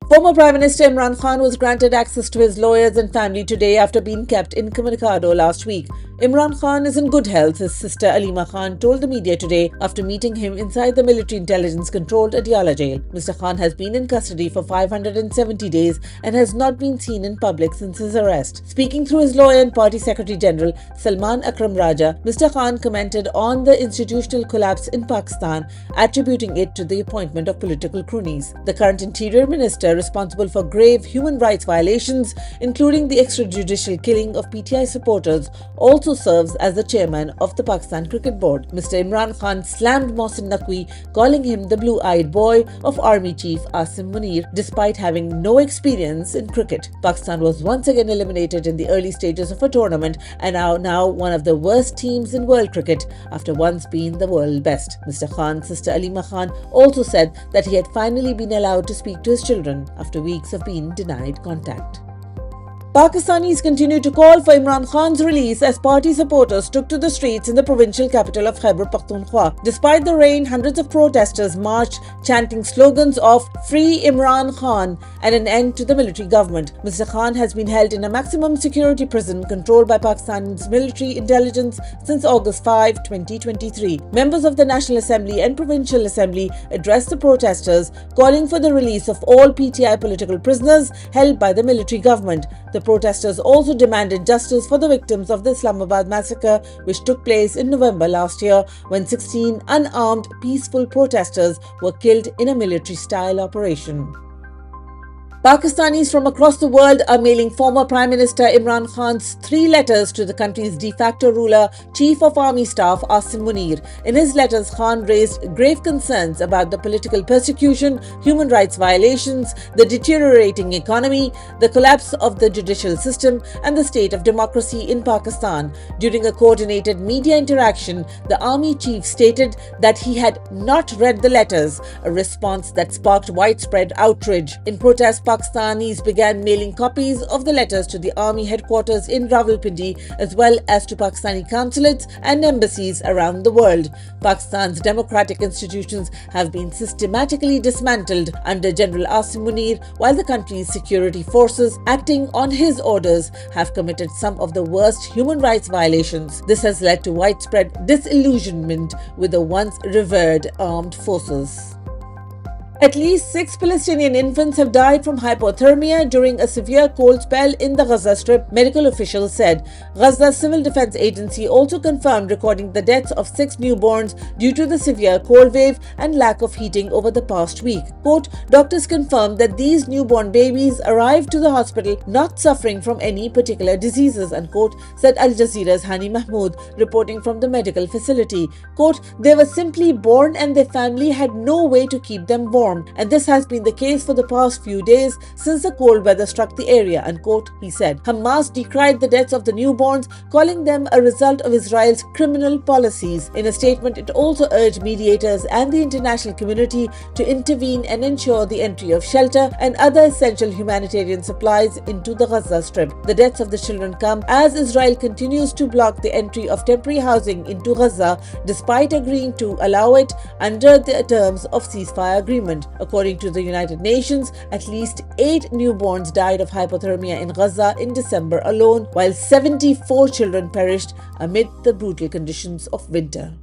Former Prime Minister Imran Khan was granted access to his lawyers and family today after being kept incommunicado last week. Imran Khan is in good health, his sister Alima Khan told the media today after meeting him inside the military intelligence-controlled Adiala jail. Mr. Khan has been in custody for 570 days and has not been seen in public since his arrest. Speaking through his lawyer and party secretary general Salman Akram Raja, Mr. Khan commented on the institutional collapse in Pakistan, attributing it to the appointment of political cronies. The current interior minister, responsible for grave human rights violations, including the extrajudicial killing of PTI supporters, also serves as the chairman of the Pakistan Cricket Board. Mr. Imran Khan slammed Mohsin Naqvi, calling him the blue-eyed boy of Army Chief Asim Munir, despite having no experience in cricket. Pakistan was once again eliminated in the early stages of a tournament and are now one of the worst teams in world cricket after once being the world best. Mr. Khan's sister Alima Khan also said that he had finally been allowed to speak to his children after weeks of being denied contact. Pakistanis continue to call for Imran Khan's release as party supporters took to the streets in the provincial capital of Khyber Pakhtunkhwa. Despite the rain, hundreds of protesters marched chanting slogans of "Free Imran Khan" and an end to the military government. Mr. Khan has been held in a maximum security prison controlled by Pakistan's military intelligence since August 5, 2023. Members of the National Assembly and Provincial Assembly addressed the protesters, calling for the release of all PTI political prisoners held by the military government. The protesters also demanded justice for the victims of the Islamabad massacre, which took place in November last year when 16 unarmed, peaceful protesters were killed in a military-style operation. Pakistanis from across the world are mailing former Prime Minister Imran Khan's 3 letters to the country's de facto ruler, Chief of Army Staff Asim Munir. In his letters, Khan raised grave concerns about the political persecution, human rights violations, the deteriorating economy, the collapse of the judicial system, and the state of democracy in Pakistan. During a coordinated media interaction, the Army Chief stated that he had not read the letters, a response that sparked widespread outrage. In protest, Pakistanis began mailing copies of the letters to the army headquarters in Rawalpindi as well as to Pakistani consulates and embassies around the world. Pakistan's democratic institutions have been systematically dismantled under General Asim Munir, while the country's security forces, acting on his orders, have committed some of the worst human rights violations. This has led to widespread disillusionment with the once revered armed forces. At least 6 Palestinian infants have died from hypothermia during a severe cold spell in the Gaza Strip, medical officials said. Gaza's Civil Defense Agency also confirmed recording the deaths of 6 newborns due to the severe cold wave and lack of heating over the past week. Quote, doctors confirmed that these newborn babies arrived to the hospital not suffering from any particular diseases, unquote, said Al Jazeera's Hani Mahmood, reporting from the medical facility. Quote, they were simply born and their family had no way to keep them warm. And this has been the case for the past few days since the cold weather struck the area, unquote, he said. Hamas decried the deaths of the newborns, calling them a result of Israel's criminal policies. In a statement, it also urged mediators and the international community to intervene and ensure the entry of shelter and other essential humanitarian supplies into the Gaza Strip. The deaths of the children come as Israel continues to block the entry of temporary housing into Gaza despite agreeing to allow it under the terms of ceasefire agreement. According to the United Nations, at least 8 newborns died of hypothermia in Gaza in December alone, while 74 children perished amid the brutal conditions of winter.